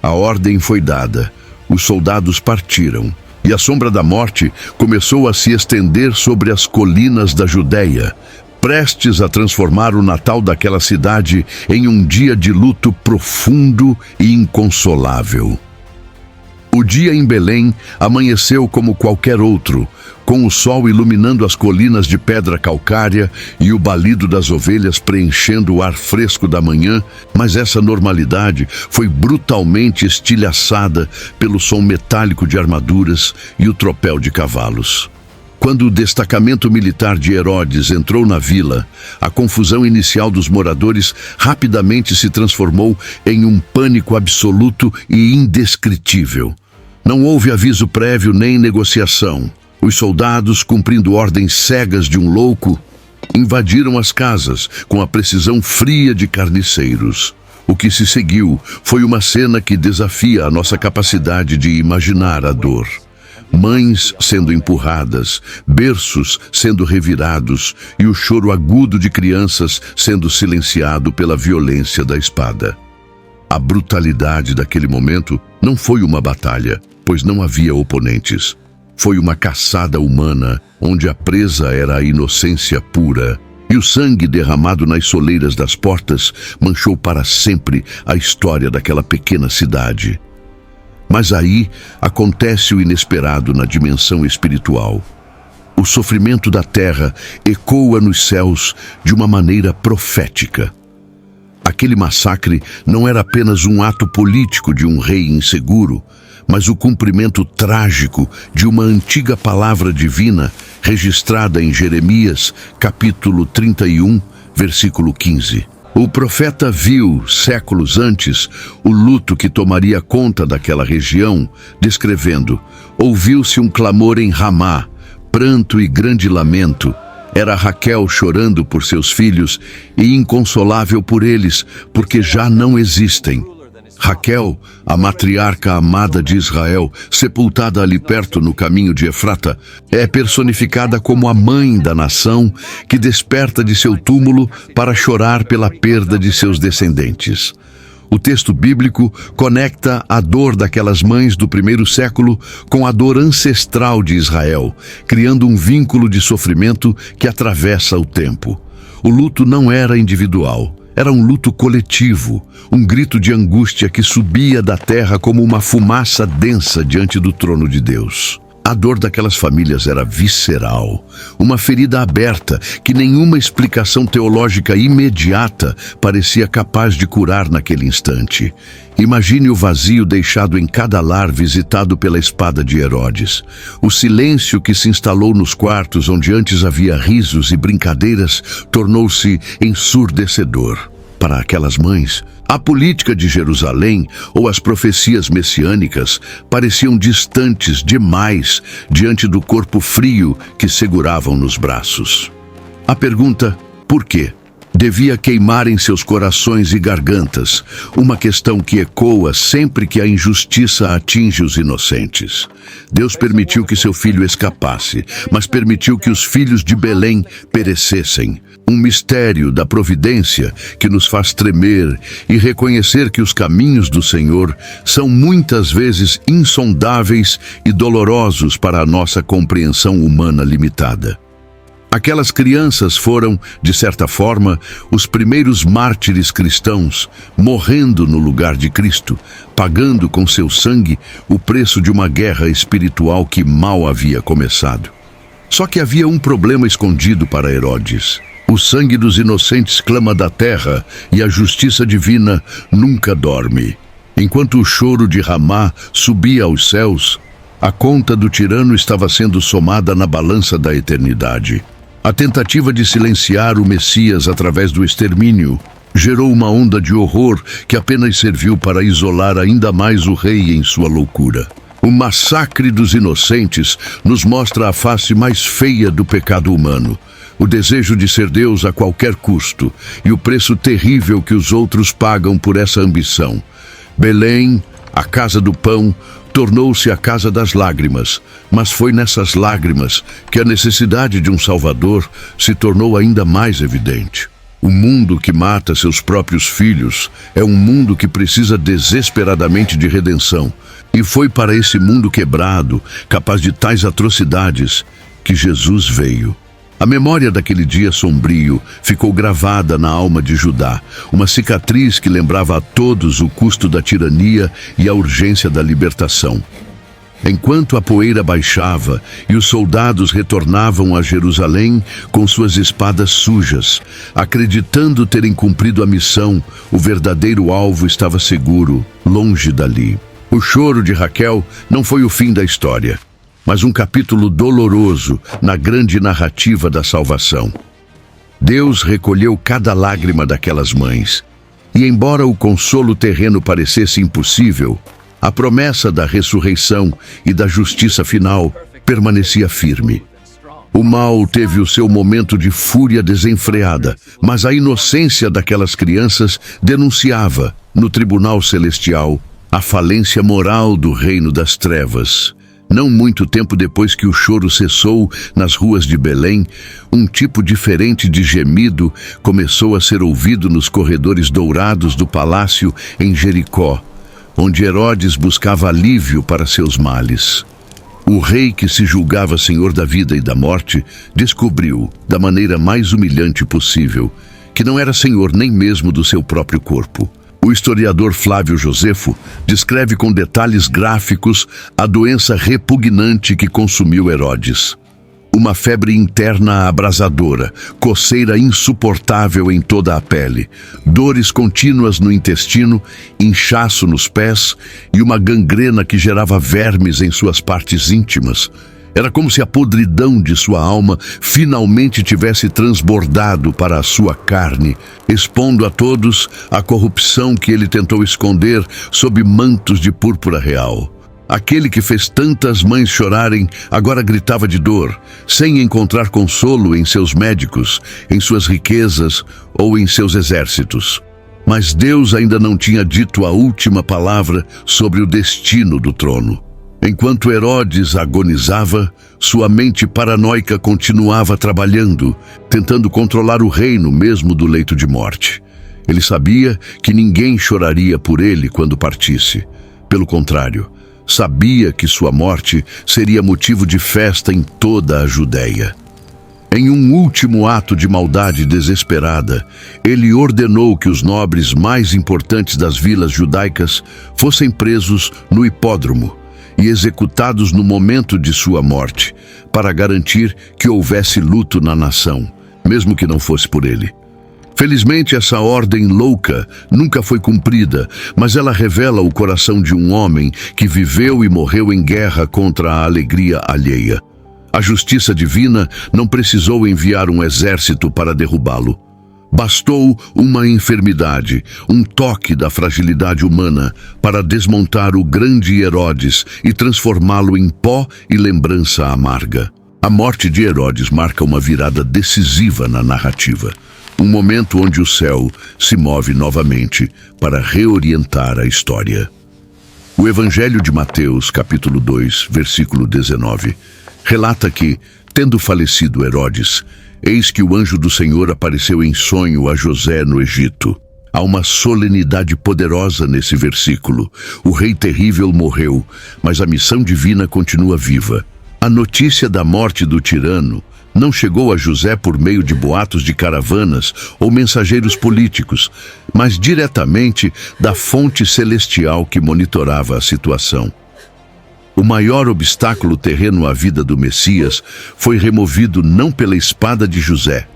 A ordem foi dada, os soldados partiram, e a sombra da morte começou a se estender sobre as colinas da Judéia. prestes a transformar o Natal daquela cidade em um dia de luto profundo e inconsolável. O dia em Belém amanheceu como qualquer outro, com o sol iluminando as colinas de pedra calcária e o balido das ovelhas preenchendo o ar fresco da manhã, mas essa normalidade foi brutalmente estilhaçada pelo som metálico de armaduras e o tropel de cavalos. Quando o destacamento militar de Herodes entrou na vila, a confusão inicial dos moradores rapidamente se transformou em um pânico absoluto e indescritível. Não houve aviso prévio nem negociação. Os soldados, cumprindo ordens cegas de um louco, invadiram as casas com a precisão fria de carniceiros. O que se seguiu foi uma cena que desafia a nossa capacidade de imaginar a dor. Mães sendo empurradas, berços sendo revirados e o choro agudo de crianças sendo silenciado pela violência da espada. A brutalidade daquele momento não foi uma batalha, pois não havia oponentes. Foi uma caçada humana, onde a presa era a inocência pura, e o sangue derramado nas soleiras das portas manchou para sempre a história daquela pequena cidade. Mas aí acontece o inesperado na dimensão espiritual. O sofrimento da terra ecoa nos céus de uma maneira profética. Aquele massacre não era apenas um ato político de um rei inseguro, mas o cumprimento trágico de uma antiga palavra divina registrada em Jeremias, capítulo 31, versículo 15. O profeta viu, séculos antes, o luto que tomaria conta daquela região, descrevendo: ouviu-se um clamor em Ramá, pranto e grande lamento. Era Raquel chorando por seus filhos e inconsolável por eles, porque já não existem. Raquel, a matriarca amada de Israel, sepultada ali perto no caminho de Efrata, é personificada como a mãe da nação que desperta de seu túmulo para chorar pela perda de seus descendentes. O texto bíblico conecta a dor daquelas mães do primeiro século com a dor ancestral de Israel, criando um vínculo de sofrimento que atravessa o tempo. O luto não era individual. Era um luto coletivo, um grito de angústia que subia da terra como uma fumaça densa diante do trono de Deus. A dor daquelas famílias era visceral, uma ferida aberta que nenhuma explicação teológica imediata parecia capaz de curar naquele instante. Imagine o vazio deixado em cada lar visitado pela espada de Herodes. O silêncio que se instalou nos quartos onde antes havia risos e brincadeiras tornou-se ensurdecedor. Para aquelas mães, a política de Jerusalém ou as profecias messiânicas pareciam distantes demais diante do corpo frio que seguravam nos braços. A pergunta, por quê? Devia queimar em seus corações e gargantas, uma questão que ecoa sempre que a injustiça atinge os inocentes. Deus permitiu que seu filho escapasse, mas permitiu que os filhos de Belém perecessem. Um mistério da providência que nos faz tremer e reconhecer que os caminhos do Senhor são muitas vezes insondáveis e dolorosos para a nossa compreensão humana limitada. Aquelas crianças foram, de certa forma, os primeiros mártires cristãos, morrendo no lugar de Cristo, pagando com seu sangue o preço de uma guerra espiritual que mal havia começado. Só que havia um problema escondido para Herodes. O sangue dos inocentes clama da terra e a justiça divina nunca dorme. Enquanto o choro de Ramá subia aos céus, a conta do tirano estava sendo somada na balança da eternidade. A tentativa de silenciar o Messias através do extermínio gerou uma onda de horror que apenas serviu para isolar ainda mais o rei em sua loucura. O massacre dos inocentes nos mostra a face mais feia do pecado humano, o desejo de ser Deus a qualquer custo e o preço terrível que os outros pagam por essa ambição. Belém, a casa do pão, tornou-se a casa das lágrimas, mas foi nessas lágrimas que a necessidade de um Salvador se tornou ainda mais evidente. O mundo que mata seus próprios filhos é um mundo que precisa desesperadamente de redenção, e foi para esse mundo quebrado, capaz de tais atrocidades, que Jesus veio. A memória daquele dia sombrio ficou gravada na alma de Judá, uma cicatriz que lembrava a todos o custo da tirania e a urgência da libertação. Enquanto a poeira baixava e os soldados retornavam a Jerusalém com suas espadas sujas, acreditando terem cumprido a missão, o verdadeiro alvo estava seguro, longe dali. O choro de Raquel não foi o fim da história, mas um capítulo doloroso na grande narrativa da salvação. Deus recolheu cada lágrima daquelas mães, e embora o consolo terreno parecesse impossível, a promessa da ressurreição e da justiça final permanecia firme. O mal teve o seu momento de fúria desenfreada, mas a inocência daquelas crianças denunciava, no tribunal celestial, a falência moral do reino das trevas. Não muito tempo depois que o choro cessou nas ruas de Belém, um tipo diferente de gemido começou a ser ouvido nos corredores dourados do palácio em Jericó, onde Herodes buscava alívio para seus males. O rei que se julgava senhor da vida e da morte descobriu, da maneira mais humilhante possível, que não era senhor nem mesmo do seu próprio corpo. O historiador Flávio Josefo descreve com detalhes gráficos a doença repugnante que consumiu Herodes. Uma febre interna abrasadora, coceira insuportável em toda a pele, dores contínuas no intestino, inchaço nos pés e uma gangrena que gerava vermes em suas partes íntimas. Era como se a podridão de sua alma finalmente tivesse transbordado para a sua carne, expondo a todos a corrupção que ele tentou esconder sob mantos de púrpura real. Aquele que fez tantas mães chorarem agora gritava de dor, sem encontrar consolo em seus médicos, em suas riquezas ou em seus exércitos. Mas Deus ainda não tinha dito a última palavra sobre o destino do trono. Enquanto Herodes agonizava, sua mente paranoica continuava trabalhando, tentando controlar o reino mesmo do leito de morte. Ele sabia que ninguém choraria por ele quando partisse. Pelo contrário, sabia que sua morte seria motivo de festa em toda a Judéia. Em um último ato de maldade desesperada, ele ordenou que os nobres mais importantes das vilas judaicas fossem presos no hipódromo e executados no momento de sua morte, para garantir que houvesse luto na nação, mesmo que não fosse por ele. Felizmente, essa ordem louca nunca foi cumprida, mas ela revela o coração de um homem que viveu e morreu em guerra contra a alegria alheia. A justiça divina não precisou enviar um exército para derrubá-lo. Bastou uma enfermidade, um toque da fragilidade humana para desmontar o grande Herodes e transformá-lo em pó e lembrança amarga. A morte de Herodes marca uma virada decisiva na narrativa. Um momento onde o céu se move novamente para reorientar a história. O Evangelho de Mateus, capítulo 2, versículo 19, relata que, tendo falecido Herodes, eis que o anjo do Senhor apareceu em sonho a José no Egito. Há uma solenidade poderosa nesse versículo. O rei terrível morreu, mas a missão divina continua viva. A notícia da morte do tirano não chegou a José por meio de boatos de caravanas ou mensageiros políticos, mas diretamente da fonte celestial que monitorava a situação. O maior obstáculo terreno à vida do Messias foi removido não pela espada de José,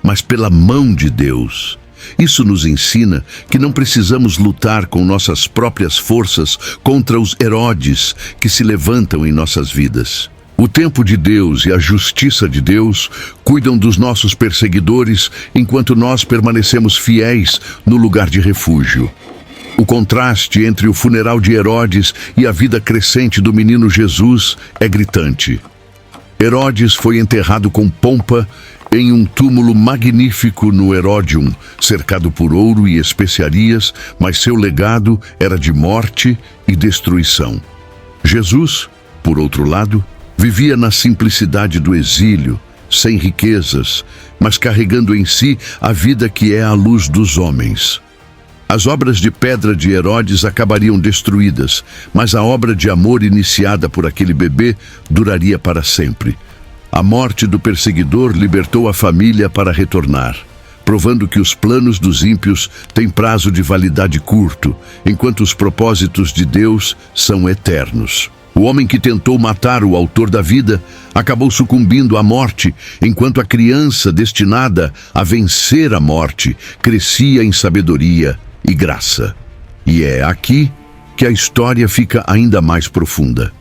mas pela mão de Deus. Isso nos ensina que não precisamos lutar com nossas próprias forças contra os Herodes que se levantam em nossas vidas. O tempo de Deus e a justiça de Deus cuidam dos nossos perseguidores enquanto nós permanecemos fiéis no lugar de refúgio. O contraste entre o funeral de Herodes e a vida crescente do menino Jesus é gritante. Herodes foi enterrado com pompa em um túmulo magnífico no Heródium, cercado por ouro e especiarias, mas seu legado era de morte e destruição. Jesus, por outro lado, vivia na simplicidade do exílio, sem riquezas, mas carregando em si a vida que é a luz dos homens. As obras de pedra de Herodes acabariam destruídas, mas a obra de amor iniciada por aquele bebê duraria para sempre. A morte do perseguidor libertou a família para retornar, provando que os planos dos ímpios têm prazo de validade curto, enquanto os propósitos de Deus são eternos. O homem que tentou matar o autor da vida acabou sucumbindo à morte, enquanto a criança destinada a vencer a morte crescia em sabedoria e graça. E é aqui que a história fica ainda mais profunda.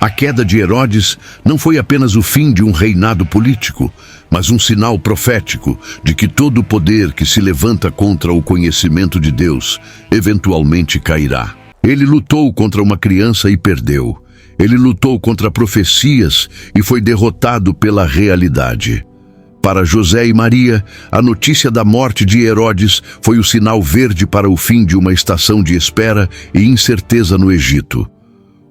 A queda de Herodes não foi apenas o fim de um reinado político, mas um sinal profético de que todo o poder que se levanta contra o conhecimento de Deus eventualmente cairá. Ele lutou contra uma criança e perdeu. Ele lutou contra profecias e foi derrotado pela realidade. Para José e Maria, a notícia da morte de Herodes foi o sinal verde para o fim de uma estação de espera e incerteza no Egito.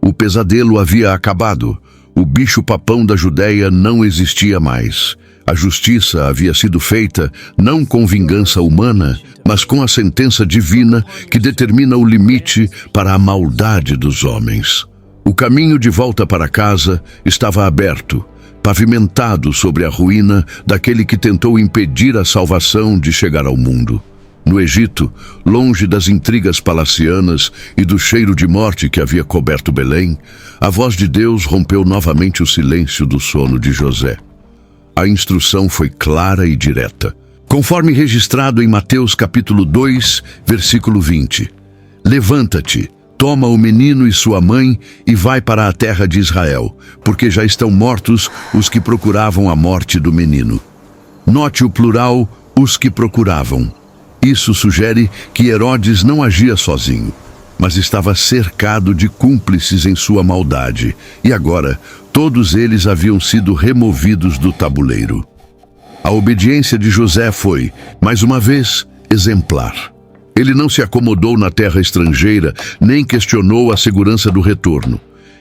O pesadelo havia acabado. O bicho-papão da Judéia não existia mais. A justiça havia sido feita não com vingança humana, mas com a sentença divina que determina o limite para a maldade dos homens. O caminho de volta para casa estava aberto, pavimentado sobre a ruína daquele que tentou impedir a salvação de chegar ao mundo. No Egito, longe das intrigas palacianas e do cheiro de morte que havia coberto Belém, a voz de Deus rompeu novamente o silêncio do sono de José. A instrução foi clara e direta, conforme registrado em Mateus capítulo 2, versículo 20. Levanta-te, toma o menino e sua mãe e vai para a terra de Israel, porque já estão mortos os que procuravam a morte do menino. Note o plural, os que procuravam. Isso sugere que Herodes não agia sozinho, mas estava cercado de cúmplices em sua maldade, e agora todos eles haviam sido removidos do tabuleiro. A obediência de José foi, mais uma vez, exemplar. Ele não se acomodou na terra estrangeira, nem questionou a segurança do retorno.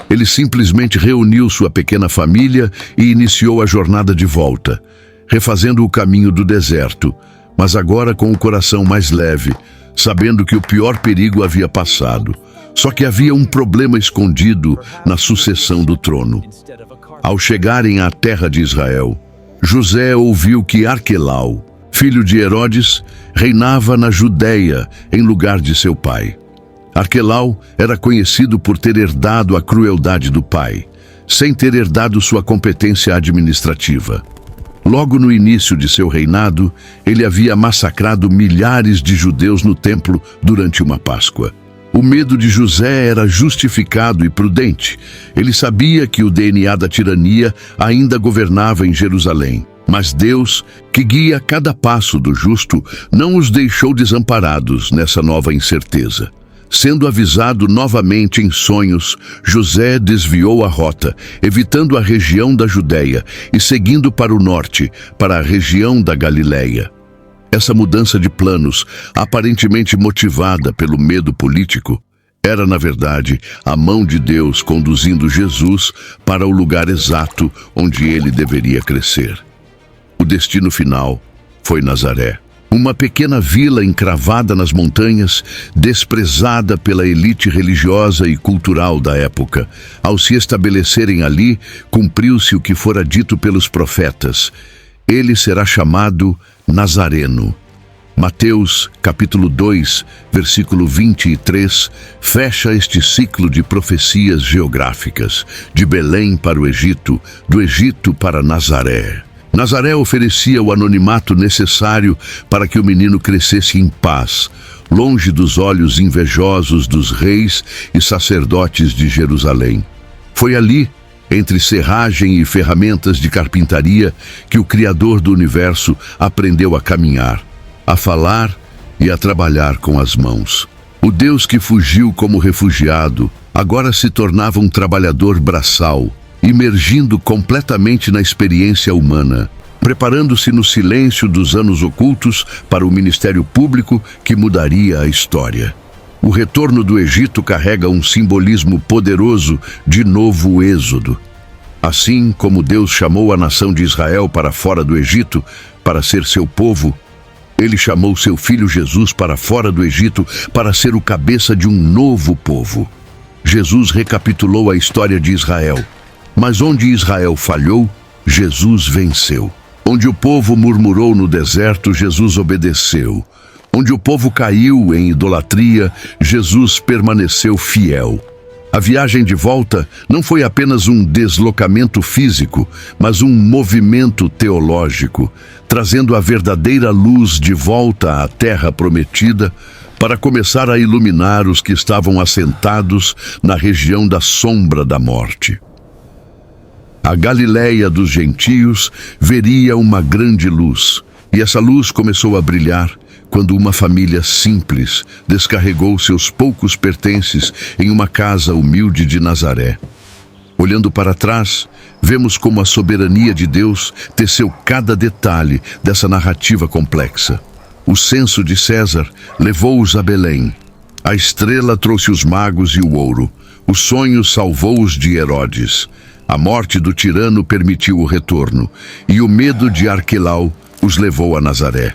Ele simplesmente reuniu sua pequena família e iniciou a jornada de volta, refazendo o caminho do deserto, mas agora com o coração mais leve, sabendo que o pior perigo havia passado. Só que havia um problema escondido na sucessão do trono. Ao chegarem à terra de Israel, José ouviu que Arquelau, filho de Herodes, reinava na Judéia em lugar de seu pai. Arquelau era conhecido por ter herdado a crueldade do pai, sem ter herdado sua competência administrativa. Logo no início de seu reinado, ele havia massacrado milhares de judeus no templo durante uma Páscoa. O medo de José era justificado e prudente. Ele sabia que o DNA da tirania ainda governava em Jerusalém. Mas Deus, que guia cada passo do justo, não os deixou desamparados nessa nova incerteza. Sendo avisado novamente em sonhos, José desviou a rota, evitando a região da Judéia e seguindo para o norte, para a região da Galileia. Essa mudança de planos, aparentemente motivada pelo medo político, era, na verdade, a mão de Deus conduzindo Jesus para o lugar exato onde ele deveria crescer. O destino final foi Nazaré. Uma pequena vila encravada nas montanhas, desprezada pela elite religiosa e cultural da época. Ao se estabelecerem ali, cumpriu-se o que fora dito pelos profetas. Ele será chamado Nazareno. Mateus, capítulo 2, versículo 23, fecha este ciclo de profecias geográficas, de Belém para o Egito, do Egito para Nazaré. Nazaré oferecia o anonimato necessário para que o menino crescesse em paz, longe dos olhos invejosos dos reis e sacerdotes de Jerusalém. Foi ali, entre serragem e ferramentas de carpintaria, que o Criador do universo aprendeu a caminhar, a falar e a trabalhar com as mãos. O Deus que fugiu como refugiado, agora se tornava um trabalhador braçal, imergindo completamente na experiência humana, preparando-se no silêncio dos anos ocultos para o ministério público que mudaria a história. O retorno do Egito carrega um simbolismo poderoso de novo êxodo. Assim como Deus chamou a nação de Israel para fora do Egito, para ser seu povo, Ele chamou seu filho Jesus para fora do Egito para ser o cabeça de um novo povo. Jesus recapitulou a história de Israel. Mas onde Israel falhou, Jesus venceu. Onde o povo murmurou no deserto, Jesus obedeceu. Onde o povo caiu em idolatria, Jesus permaneceu fiel. A viagem de volta não foi apenas um deslocamento físico, mas um movimento teológico, trazendo a verdadeira luz de volta à terra prometida, para começar a iluminar os que estavam assentados na região da sombra da morte. A Galileia dos gentios veria uma grande luz, e essa luz começou a brilhar quando uma família simples descarregou seus poucos pertences em uma casa humilde de Nazaré. Olhando para trás, vemos como a soberania de Deus teceu cada detalhe dessa narrativa complexa. O censo de César levou-os a Belém. A estrela trouxe os magos e o ouro. O sonho salvou-os de Herodes. A morte do tirano permitiu o retorno, e o medo de Arquelau os levou a Nazaré.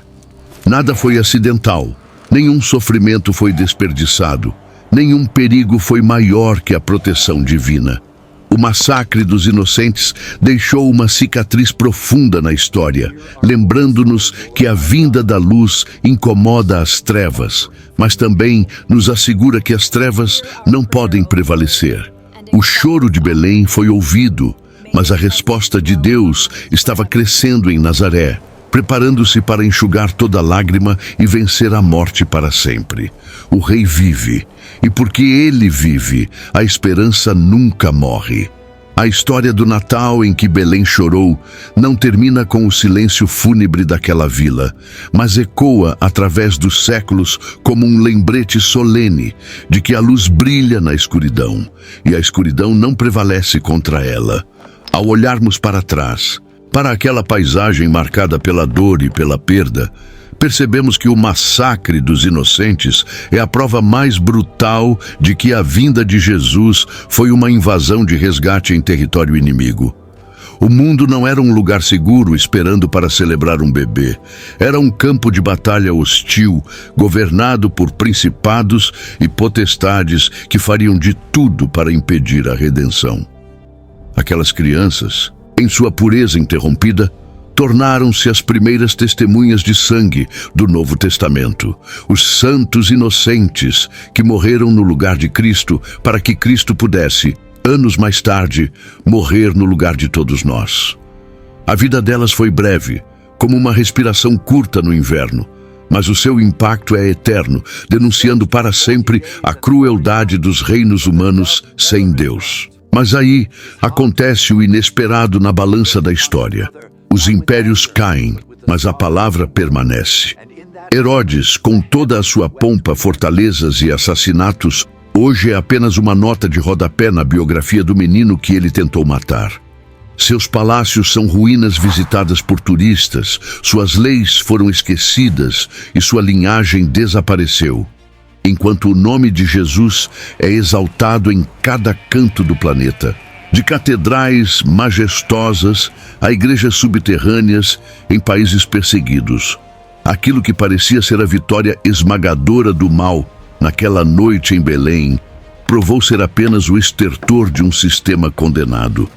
Nada foi acidental, nenhum sofrimento foi desperdiçado, nenhum perigo foi maior que a proteção divina. O massacre dos inocentes deixou uma cicatriz profunda na história, lembrando-nos que a vinda da luz incomoda as trevas, mas também nos assegura que as trevas não podem prevalecer. O choro de Belém foi ouvido, mas a resposta de Deus estava crescendo em Nazaré, preparando-se para enxugar toda lágrima e vencer a morte para sempre. O Rei vive, e porque ele vive, a esperança nunca morre. A história do Natal em que Belém chorou não termina com o silêncio fúnebre daquela vila, mas ecoa através dos séculos como um lembrete solene de que a luz brilha na escuridão, e a escuridão não prevalece contra ela. Ao olharmos para trás, para aquela paisagem marcada pela dor e pela perda, percebemos que o massacre dos inocentes é a prova mais brutal de que a vinda de Jesus foi uma invasão de resgate em território inimigo. O mundo não era um lugar seguro esperando para celebrar um bebê. Era um campo de batalha hostil, governado por principados e potestades que fariam de tudo para impedir a redenção. Aquelas crianças, em sua pureza interrompida, tornaram-se as primeiras testemunhas de sangue do Novo Testamento, os santos inocentes que morreram no lugar de Cristo para que Cristo pudesse, anos mais tarde, morrer no lugar de todos nós. A vida delas foi breve, como uma respiração curta no inverno, mas o seu impacto é eterno, denunciando para sempre a crueldade dos reinos humanos sem Deus. Mas aí acontece o inesperado na balança da história. Os impérios caem, mas a palavra permanece. Herodes, com toda a sua pompa, fortalezas e assassinatos, hoje é apenas uma nota de rodapé na biografia do menino que ele tentou matar. Seus palácios são ruínas visitadas por turistas, suas leis foram esquecidas e sua linhagem desapareceu, enquanto o nome de Jesus é exaltado em cada canto do planeta. De catedrais majestosas a igrejas subterrâneas em países perseguidos. Aquilo que parecia ser a vitória esmagadora do mal naquela noite em Belém provou ser apenas o estertor de um sistema condenado.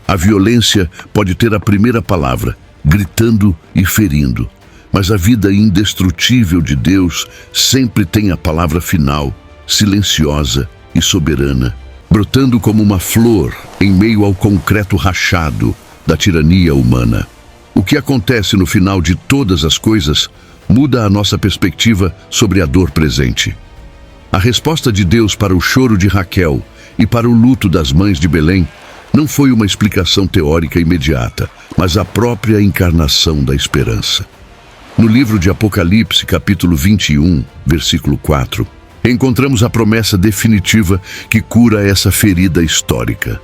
A violência pode ter a primeira palavra, gritando e ferindo, mas a vida indestrutível de Deus sempre tem a palavra final, silenciosa e soberana, brotando como uma flor em meio ao concreto rachado da tirania humana. O que acontece no final de todas as coisas muda a nossa perspectiva sobre a dor presente. A resposta de Deus para o choro de Raquel e para o luto das mães de Belém não foi uma explicação teórica imediata, mas a própria encarnação da esperança. No livro de Apocalipse, capítulo 21, versículo 4, encontramos a promessa definitiva que cura essa ferida histórica.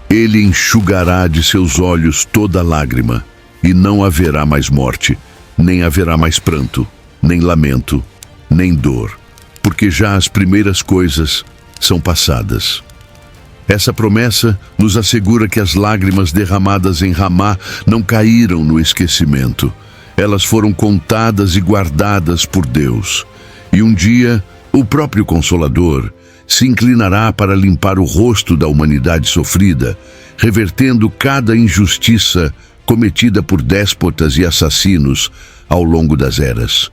Ele enxugará de seus olhos toda lágrima, e não haverá mais morte, nem haverá mais pranto, nem lamento, nem dor, porque já as primeiras coisas são passadas. Essa promessa nos assegura que as lágrimas derramadas em Ramá não caíram no esquecimento. Elas foram contadas e guardadas por Deus. E um dia, o próprio Consolador se inclinará para limpar o rosto da humanidade sofrida, revertendo cada injustiça cometida por déspotas e assassinos ao longo das eras.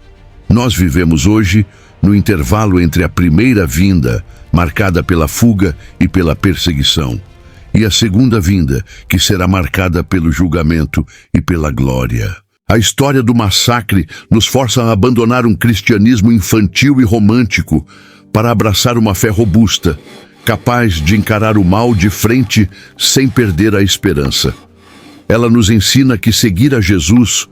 Nós vivemos hoje no intervalo entre a primeira vinda, marcada pela fuga e pela perseguição, e a segunda vinda, que será marcada pelo julgamento e pela glória. A história do massacre nos força a abandonar um cristianismo infantil e romântico para abraçar uma fé robusta, capaz de encarar o mal de frente sem perder a esperança. Ela nos ensina que seguir a Jesus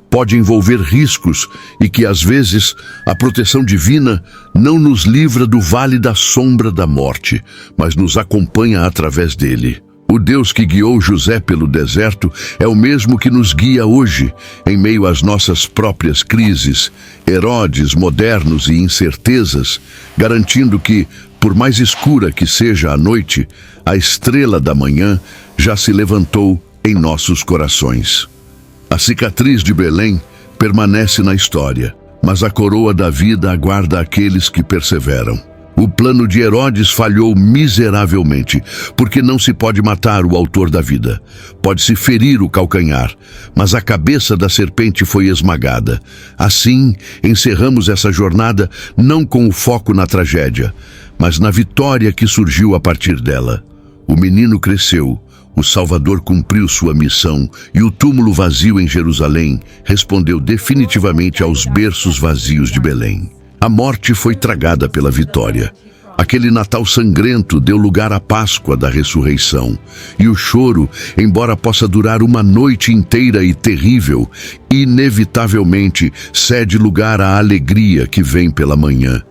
pode envolver riscos e que, às vezes, a proteção divina não nos livra do vale da sombra da morte, mas nos acompanha através dele. O Deus que guiou José pelo deserto é o mesmo que nos guia hoje, em meio às nossas próprias crises, Herodes modernos e incertezas, garantindo que, por mais escura que seja a noite, a estrela da manhã já se levantou em nossos corações. A cicatriz de Belém permanece na história, mas a coroa da vida aguarda aqueles que perseveram. O plano de Herodes falhou miseravelmente, porque não se pode matar o autor da vida. Pode-se ferir o calcanhar, mas a cabeça da serpente foi esmagada. Assim, encerramos essa jornada não com o foco na tragédia, mas na vitória que surgiu a partir dela. O menino cresceu, o Salvador cumpriu sua missão e o túmulo vazio em Jerusalém respondeu definitivamente aos berços vazios de Belém. A morte foi tragada pela vitória. Aquele Natal sangrento deu lugar à Páscoa da ressurreição. E o choro, embora possa durar uma noite inteira e terrível, inevitavelmente cede lugar à alegria que vem pela manhã.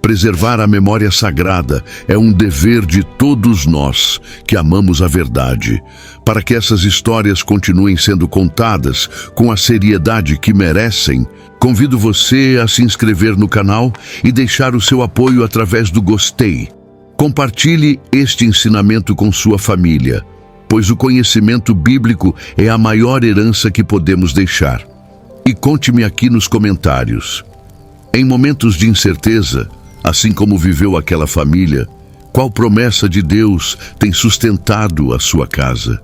Preservar a memória sagrada é um dever de todos nós que amamos a verdade, para que essas histórias continuem sendo contadas com a seriedade que merecem. Convido você a se inscrever no canal e deixar o seu apoio através do gostei. Compartilhe este ensinamento com sua família, pois o conhecimento bíblico é a maior herança que podemos deixar. E conte-me aqui nos comentários. Em momentos de incerteza, assim como viveu aquela família, qual promessa de Deus tem sustentado a sua casa?